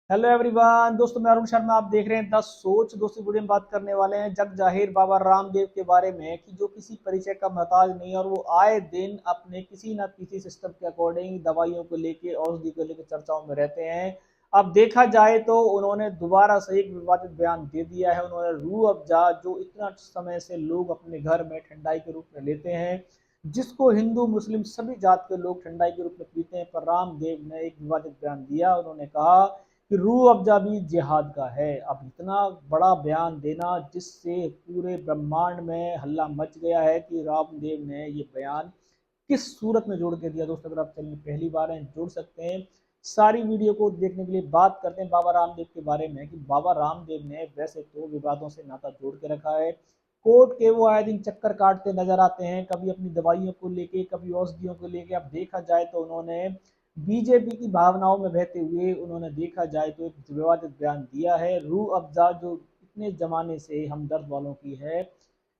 Hello everyone दोस्तों, मैं अरुण शर्मा। आप देख रहे हैं द सोच। दोस्तों, वीडियो में बात करने वाले हैं जग जाहिर बाबा रामदेव के बारे में कि जो किसी परिचय का मोहताज नहीं है और वो आए दिन अपने किसी ना किसी सिस्टम के अकॉर्डिंग दवाइयों को लेके, औषधि को लेके चर्चाओं में रहते हैं। अब देखा जाए तो उन्होंने दोबारा से एक विवादित बयान दे दिया है। उन्होंने रूह अफ़ज़ा, जो इतना समय से लोग अपने घर में ठंडाई के रूप में लेते हैं, जिसको हिंदू मुस्लिम सभी जात के लोग ठंडाई के रूप में पीते हैं, पर रामदेव ने एक विवादित बयान दिया। उन्होंने कहा कि रूह अफ़ज़ा भी जिहाद का है। अब इतना बड़ा बयान देना, जिससे पूरे ब्रह्मांड में हल्ला मच गया है कि रामदेव ने ये बयान किस सूरत में जोड़ के दिया। दोस्तों, अगर आप चैनल में पहली बार हैं, जोड़ सकते हैं। सारी वीडियो को देखने के लिए बात करते हैं बाबा रामदेव के बारे में कि बाबा रामदेव ने वैसे तो विवादों से नाता जोड़ के रखा है। कोर्ट के वो आए दिन चक्कर काटते नजर आते हैं, कभी अपनी दवाइयों को लेके, कभी औषधियों को लेके। अब देखा जाए तो उन्होंने बीजेपी की भावनाओं में बहते हुए, उन्होंने देखा जाए तो एक विवादित बयान दिया है। रूह अफ़ज़ा जो इतने जमाने से हमदर्द वालों की है,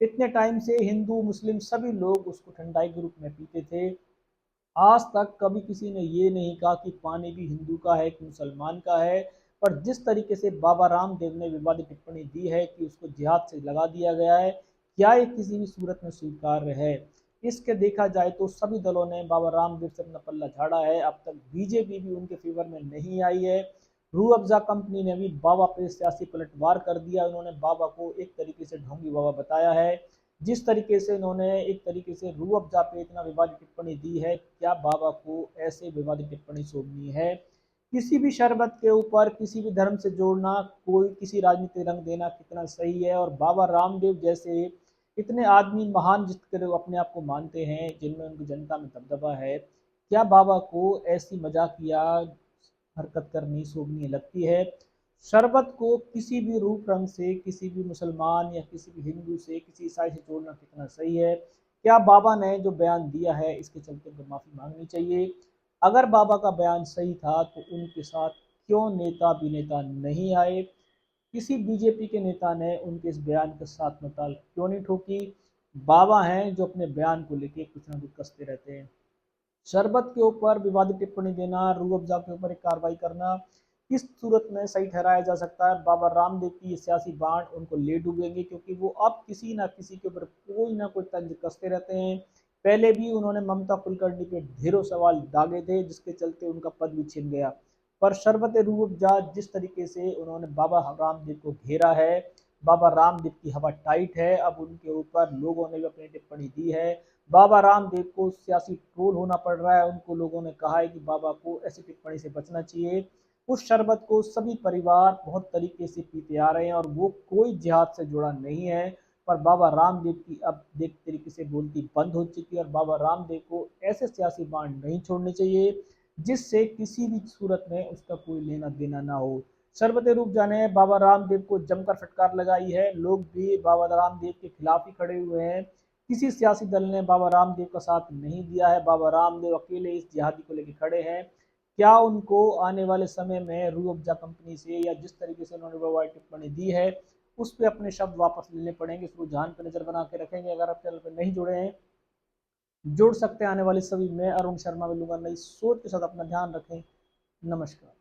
इतने टाइम से हिंदू मुस्लिम सभी लोग उसको ठंडाई के रूप में पीते थे। आज तक कभी किसी ने ये नहीं कहा कि पानी भी हिंदू का है कि मुसलमान का है। पर जिस तरीके से बाबा रामदेव ने विवादित टिप्पणी दी है कि उसको जिहाद से लगा दिया गया है, क्या ये किसी भी सूरत में स्वीकार्य है? इसके देखा जाए तो सभी दलों ने बाबा रामदेव से अपना पल्ला झाड़ा है। अब तक बीजेपी भी उनके फेवर में नहीं आई है। रूह अफ़ज़ा कंपनी ने भी बाबा पे सियासी पलटवार कर दिया। उन्होंने बाबा को एक तरीके से ढोंगी बाबा बताया है। जिस तरीके से इन्होंने एक तरीके से रूह अफ़ज़ा पे इतना विवादित टिप्पणी दी है, क्या बाबा को ऐसे विवादित टिप्पणी शोभनीय है? किसी भी शरबत के ऊपर किसी भी धर्म से जोड़ना, कोई किसी राजनीतिक रंग देना कितना सही है? और बाबा रामदेव जैसे इतने आदमी महान, जिसके लोग अपने आप को मानते हैं, जिनमें उनकी जनता में दबदबा है, क्या बाबा को ऐसी मजाकिया हरकत करनी शोभनीय लगती है? शरबत को किसी भी रूप रंग से, किसी भी मुसलमान या किसी भी हिंदू से, किसी ईसाई से जोड़ना कितना सही है? क्या बाबा ने जो बयान दिया है इसके चलते उनको माफ़ी मांगनी चाहिए? अगर बाबा का बयान सही था तो उनके साथ क्यों नेता अभिनेता नहीं आए? किसी बीजेपी के नेता ने उनके इस बयान के साथ में ताल क्यों नहीं ठोकी? बाबा हैं जो अपने बयान को लेके कुछ ना कुछ कसते रहते हैं। शरबत के ऊपर विवादित टिप्पणी देना, रूह अफ़ज़ा के ऊपर एक कार्रवाई करना, किस सूरत में सही ठहराया जा सकता है? बाबा रामदेव की ये सियासी बांट उनको ले डूबेंगे, क्योंकि वो अब किसी ना किसी के ऊपर कोई ना कोई तंज कसते रहते हैं। पहले भी उन्होंने ममता कुलकर्णी पे ढेरों सवाल दागे थे, जिसके चलते उनका पद भी छिन गया। पर शरबत रूह अफ़ज़ा जिस तरीके से उन्होंने बाबा रामदेव को घेरा है, बाबा रामदेव की हवा टाइट है। अब उनके ऊपर लोगों ने भी अपनी टिप्पणी दी है। बाबा रामदेव को सियासी ट्रोल होना पड़ रहा है। उनको लोगों ने कहा है कि बाबा को ऐसी टिप्पणी से बचना चाहिए। उस शरबत को सभी परिवार बहुत तरीके से पीते आ रहे हैं और वो कोई जिहाद से जुड़ा नहीं है। पर बाबा रामदेव की अब देख तरीके से बोलती बंद हो चुकी है, और बाबा रामदेव को ऐसे सियासी बांड नहीं छोड़ने चाहिए जिससे किसी भी सूरत में उसका कोई लेना देना ना हो। शरबत रूप जाने बाबा रामदेव को जमकर फटकार लगाई है। लोग भी बाबा रामदेव के खिलाफ ही खड़े हुए हैं। किसी सियासी दल ने बाबा रामदेव का साथ नहीं दिया है। बाबा रामदेव अकेले इस जिहादी को लेकर खड़े हैं। क्या उनको आने वाले समय में रूह अफ़ज़ा कंपनी से, या जिस तरीके से उन्होंने वो टिप्पणी दी है, उस पर अपने शब्द वापस लेने पड़ेंगे? इस रुझान पर नजर बना के रखेंगे। अगर आप चैनल पर नहीं जुड़े हैं, जुड़ सकते हैं। आने वाली सभी मैं अरुण शर्मा मिलूंगा नई सोच के साथ। अपना ध्यान रखें। नमस्कार।